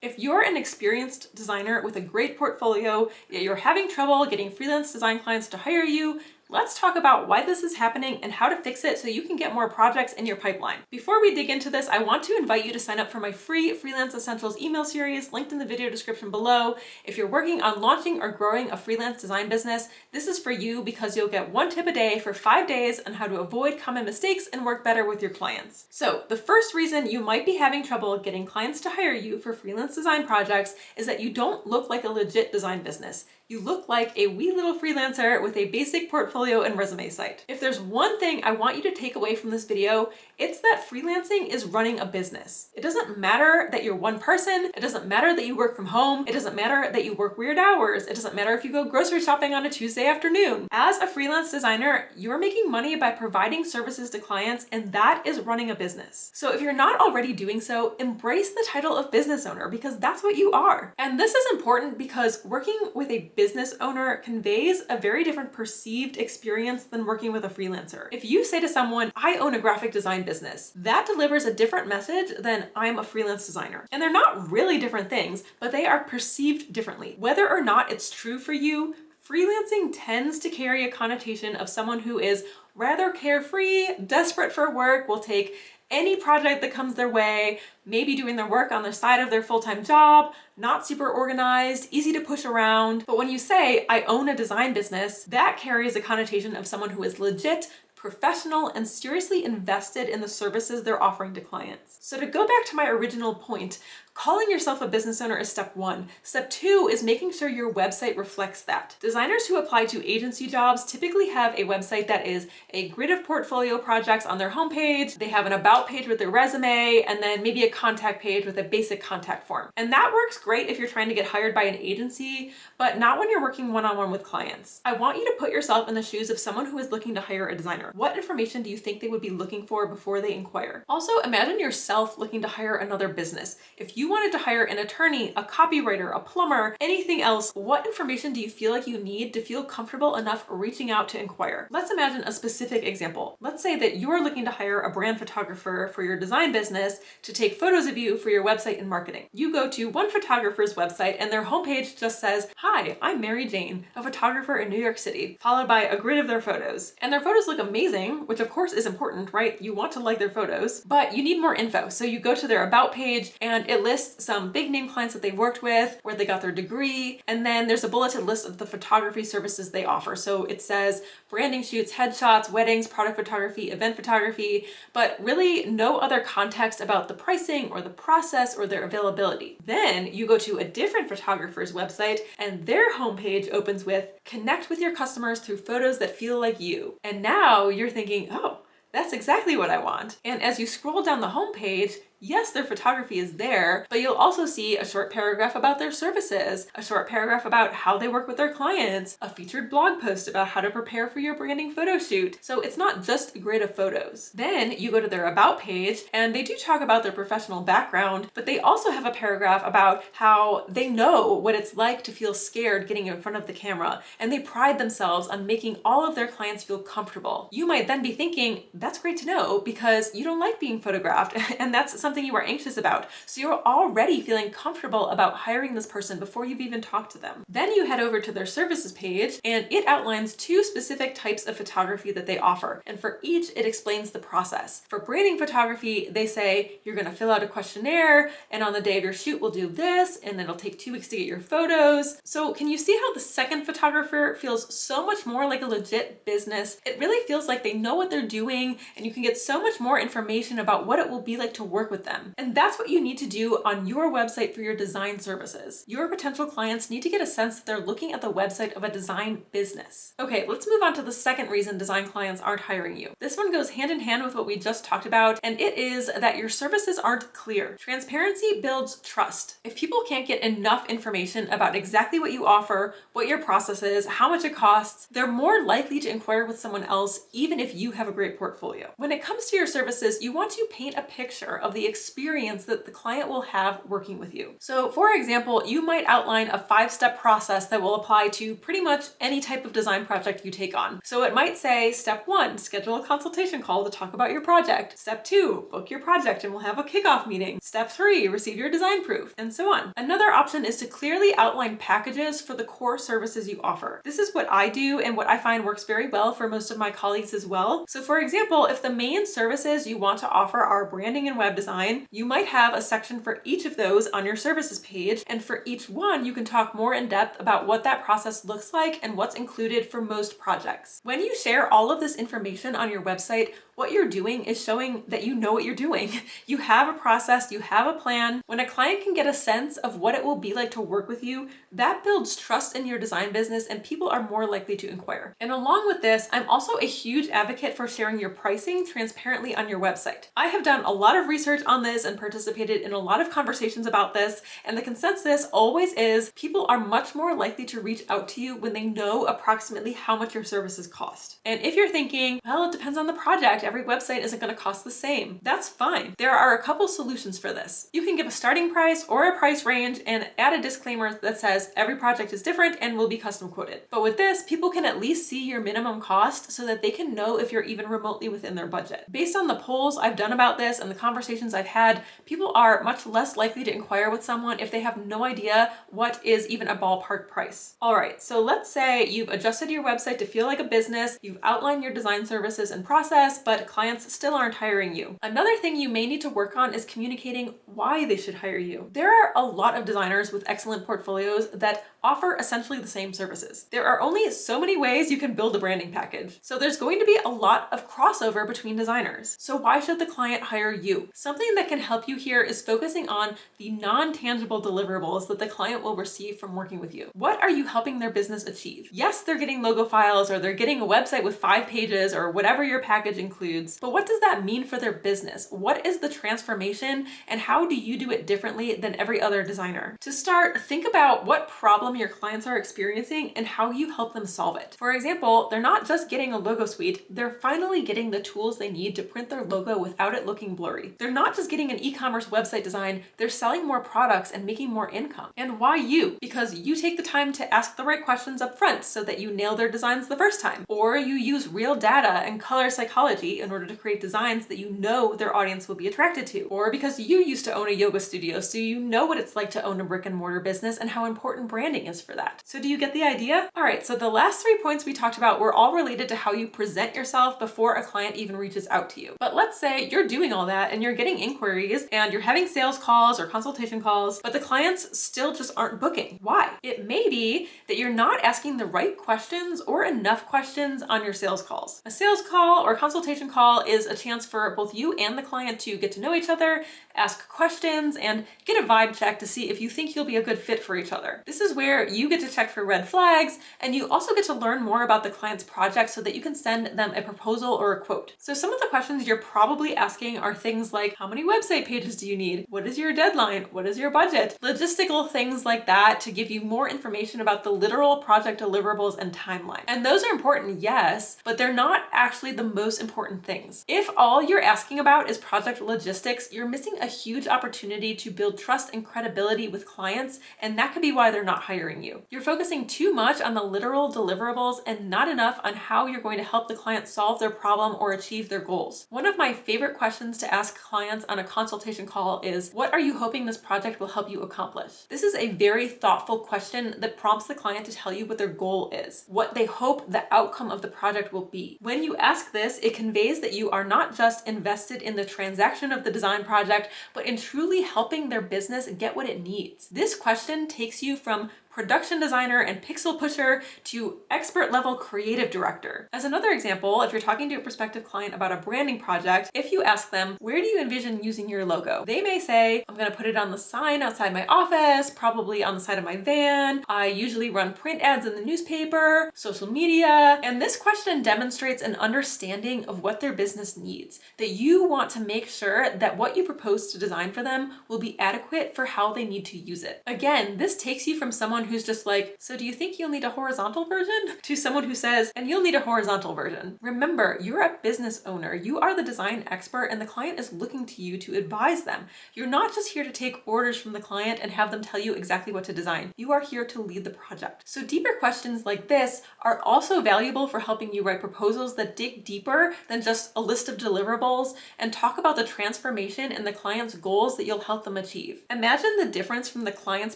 If you're an experienced designer with a great portfolio, yet you're having trouble getting freelance design clients to hire you, let's talk about why this is happening and how to fix it so you can get more projects in your pipeline. Before we dig into this, I want to invite you to sign up for my free Freelance Essentials email series linked in the video description below. If you're working on launching or growing a freelance design business, this is for you because you'll get one tip a day for 5 days on how to avoid common mistakes and work better with your clients. So the first reason you might be having trouble getting clients to hire you for freelance design projects is that you don't look like a legit design business. You look like a wee little freelancer with a basic portfolio and resume site. If there's one thing I want you to take away from this video, it's that freelancing is running a business. It doesn't matter that you're one person. It doesn't matter that you work from home. It doesn't matter that you work weird hours. It doesn't matter if you go grocery shopping on a Tuesday afternoon. As a freelance designer, you're making money by providing services to clients, and that is running a business. So if you're not already doing so, embrace the title of business owner because that's what you are. And this is important because working with a business owner conveys a very different perceived experience than working with a freelancer. If you say to someone, I own a graphic design business, that delivers a different message than I'm a freelance designer. And they're not really different things, but they are perceived differently. Whether or not it's true for you, freelancing tends to carry a connotation of someone who is rather carefree, desperate for work, will take any project that comes their way, maybe doing their work on the side of their full-time job, not super organized, easy to push around. But when you say, I own a design business, that carries a connotation of someone who is legit, professional, and seriously invested in the services they're offering to clients. So to go back to my original point, calling yourself a business owner is step one. Step two is making sure your website reflects that. Designers who apply to agency jobs typically have a website that is a grid of portfolio projects on their homepage. They have an about page with their resume, and then maybe a contact page with a basic contact form. And that works great if you're trying to get hired by an agency, but not when you're working one-on-one with clients. I want you to put yourself in the shoes of someone who is looking to hire a designer. What information do you think they would be looking for before they inquire? Also, imagine yourself looking to hire another business. If you wanted to hire an attorney, a copywriter, a plumber, anything else, what information do you feel like you need to feel comfortable enough reaching out to inquire? Let's imagine a specific example. Let's say that you're looking to hire a brand photographer for your design business to take photos of you for your website and marketing. You go to one photographer's website and their homepage just says, "Hi, I'm Mary Jane, a photographer in New York City," followed by a grid of their photos. And their photos look amazing, which of course is important, right? You want to like their photos, but you need more info. So you go to their about page and it lists some big name clients that they've worked with, where they got their degree, and then there's a bulleted list of the photography services they offer. So it says branding shoots, headshots, weddings, product photography, event photography, but really no other context about the pricing or the process or their availability. Then you go to a different photographer's website and their homepage opens with connect with your customers through photos that feel like you. And now you're thinking, oh, that's exactly what I want. And as you scroll down the homepage, yes, their photography is there, but you'll also see a short paragraph about their services, a short paragraph about how they work with their clients, a featured blog post about how to prepare for your branding photo shoot. So it's not just a grid of photos. Then you go to their about page and they do talk about their professional background, but they also have a paragraph about how they know what it's like to feel scared getting in front of the camera, and they pride themselves on making all of their clients feel comfortable. You might then be thinking, that's great to know because you don't like being photographed, and that's something you are anxious about. So you're already feeling comfortable about hiring this person before you've even talked to them. Then you head over to their services page and it outlines 2 specific types of photography that they offer. And for each, it explains the process. For branding photography, they say you're going to fill out a questionnaire, and on the day of your shoot, we'll do this, and it'll take 2 weeks to get your photos. So can you see how the second photographer feels so much more like a legit business? It really feels like they know what they're doing, and you can get so much more information about what it will be like to work with them. And that's what you need to do on your website for your design services. Your potential clients need to get a sense that they're looking at the website of a design business. Okay, let's move on to the second reason design clients aren't hiring you. This one goes hand in hand with what we just talked about, and it is that your services aren't clear. Transparency builds trust. If people can't get enough information about exactly what you offer, what your process is, how much it costs, they're more likely to inquire with someone else, even if you have a great portfolio. When it comes to your services, you want to paint a picture of the experience that the client will have working with you. So for example, you might outline a 5-step process that will apply to pretty much any type of design project you take on. So it might say, step 1, schedule a consultation call to talk about your project. Step 2, book your project and we'll have a kickoff meeting. Step 3, receive your design proof, and so on. Another option is to clearly outline packages for the core services you offer. This is what I do and what I find works very well for most of my colleagues as well. So for example, if the main services you want to offer are branding and web design, you might have a section for each of those on your services page, and for each one you can talk more in depth about what that process looks like and what's included for most projects. When you share all of this information on your website, what you're doing is showing that you know what you're doing. You have a process, you have a plan. When a client can get a sense of what it will be like to work with you, that builds trust in your design business and people are more likely to inquire. And along with this, I'm also a huge advocate for sharing your pricing transparently on your website. I have done a lot of research on this and participated in a lot of conversations about this, and the consensus always is people are much more likely to reach out to you when they know approximately how much your services cost. And if you're thinking, well, it depends on the project, every website isn't going to cost the same, that's fine. There are a couple solutions for this. You can give a starting price or a price range and add a disclaimer that says every project is different and will be custom quoted. But with this, people can at least see your minimum cost so that they can know if you're even remotely within their budget. Based on the polls I've done about this and the conversations I've had, people are much less likely to inquire with someone if they have no idea what is even a ballpark price. All right, so let's say you've adjusted your website to feel like a business, you've outlined your design services and process, but clients still aren't hiring you. Another thing you may need to work on is communicating why they should hire you. There are a lot of designers with excellent portfolios that offer essentially the same services. There are only so many ways you can build a branding package. So there's going to be a lot of crossover between designers. So why should the client hire you? Something that can help you here is focusing on the non-tangible deliverables that the client will receive from working with you. What are you helping their business achieve? Yes, they're getting logo files or they're getting a website with 5 pages or whatever your package includes, but what does that mean for their business? What is the transformation and how do you do it differently than every other designer? To start, think about what problem your clients are experiencing and how you help them solve it. For example, they're not just getting a logo suite, they're finally getting the tools they need to print their logo without it looking blurry. They're not just getting an e-commerce website design, they're selling more products and making more income. And why you? Because you take the time to ask the right questions up front so that you nail their designs the first time. Or you use real data and color psychology in order to create designs that you know their audience will be attracted to. Or because you used to own a yoga studio, so you know what it's like to own a brick and mortar business and how important branding is for that. So do you get the idea? All right, so the last 3 points we talked about were all related to how you present yourself before a client even reaches out to you. But let's say you're doing all that and you're getting inquiries and you're having sales calls or consultation calls, but the clients still just aren't booking. Why? It may be that you're not asking the right questions or enough questions on your sales calls. A sales call or consultation call is a chance for both you and the client to get to know each other, ask questions, and get a vibe check to see if you think you'll be a good fit for each other. This is where you get to check for red flags, and you also get to learn more about the client's project so that you can send them a proposal or a quote. So some of the questions you're probably asking are things like, how many website pages do you need? What is your deadline? What is your budget? Logistical things like that to give you more information about the literal project deliverables and timeline. And those are important, yes, but they're not actually the most important things. If all you're asking about is project logistics, you're missing a huge opportunity to build trust and credibility with clients, and that could be why they're not hiring you. You're focusing too much on the literal deliverables and not enough on how you're going to help the client solve their problem or achieve their goals. One of my favorite questions to ask clients on a consultation call is, what are you hoping this project will help you accomplish? This is a very thoughtful question that prompts the client to tell you what their goal is, what they hope the outcome of the project will be. When you ask this, it conveys that you are not just invested in the transaction of the design project, but in truly helping their business get what it needs. This question takes you from production designer and pixel pusher to expert level creative director. As another example, if you're talking to a prospective client about a branding project, if you ask them, where do you envision using your logo? They may say, I'm going to put it on the sign outside my office, probably on the side of my van. I usually run print ads in the newspaper, social media. And this question demonstrates an understanding of what their business needs, that you want to make sure that what you propose to design for them will be adequate for how they need to use it. Again, this takes you from someone someone who's just like, so do you think you'll need a horizontal version? To someone who says, and you'll need a horizontal version. Remember, you're a business owner. You are the design expert and the client is looking to you to advise them. You're not just here to take orders from the client and have them tell you exactly what to design. You are here to lead the project. So deeper questions like this are also valuable for helping you write proposals that dig deeper than just a list of deliverables and talk about the transformation and the client's goals that you'll help them achieve. Imagine the difference from the client's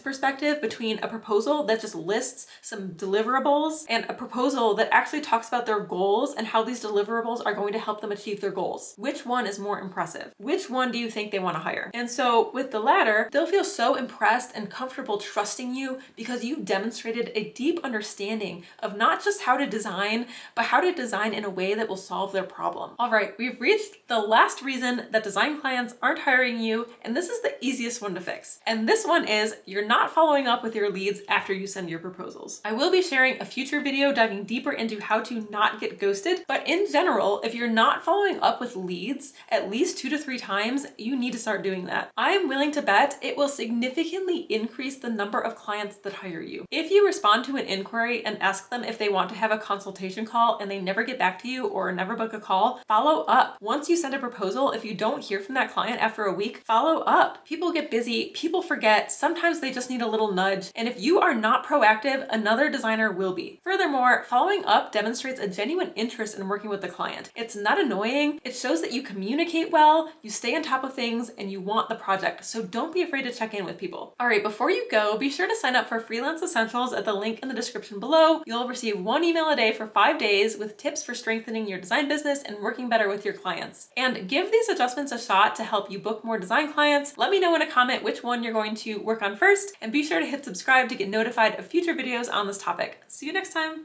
perspective between a proposal that just lists some deliverables and a proposal that actually talks about their goals and how these deliverables are going to help them achieve their goals. Which one is more impressive? Which one do you think they want to hire? And so with the latter, they'll feel so impressed and comfortable trusting you because you demonstrated a deep understanding of not just how to design, but how to design in a way that will solve their problem. All right, we've reached the last reason that design clients aren't hiring you, and this is the easiest one to fix. And this one is you're not following up with your leads after you send your proposals. I will be sharing a future video diving deeper into how to not get ghosted, but in general, if you're not following up with leads at least 2 to 3 times, you need to start doing that. I am willing to bet it will significantly increase the number of clients that hire you. If you respond to an inquiry and ask them if they want to have a consultation call and they never get back to you or never book a call, follow up. Once you send a proposal, if you don't hear from that client after a week, follow up. People get busy, people forget, sometimes they just need a little nudge, and if you are not proactive, another designer will be. Furthermore, following up demonstrates a genuine interest in working with the client. It's not annoying, it shows that you communicate well, you stay on top of things, and you want the project, so don't be afraid to check in with people. All right, before you go, be sure to sign up for Freelance Essentials at the link in the description below. You'll receive 1 email a day for 5 days with tips for strengthening your design business and working better with your clients. And give these adjustments a shot to help you book more design clients. Let me know in a comment which one you're going to work on first, and be sure to hit subscribe to get notified of future videos on this topic. See you next time.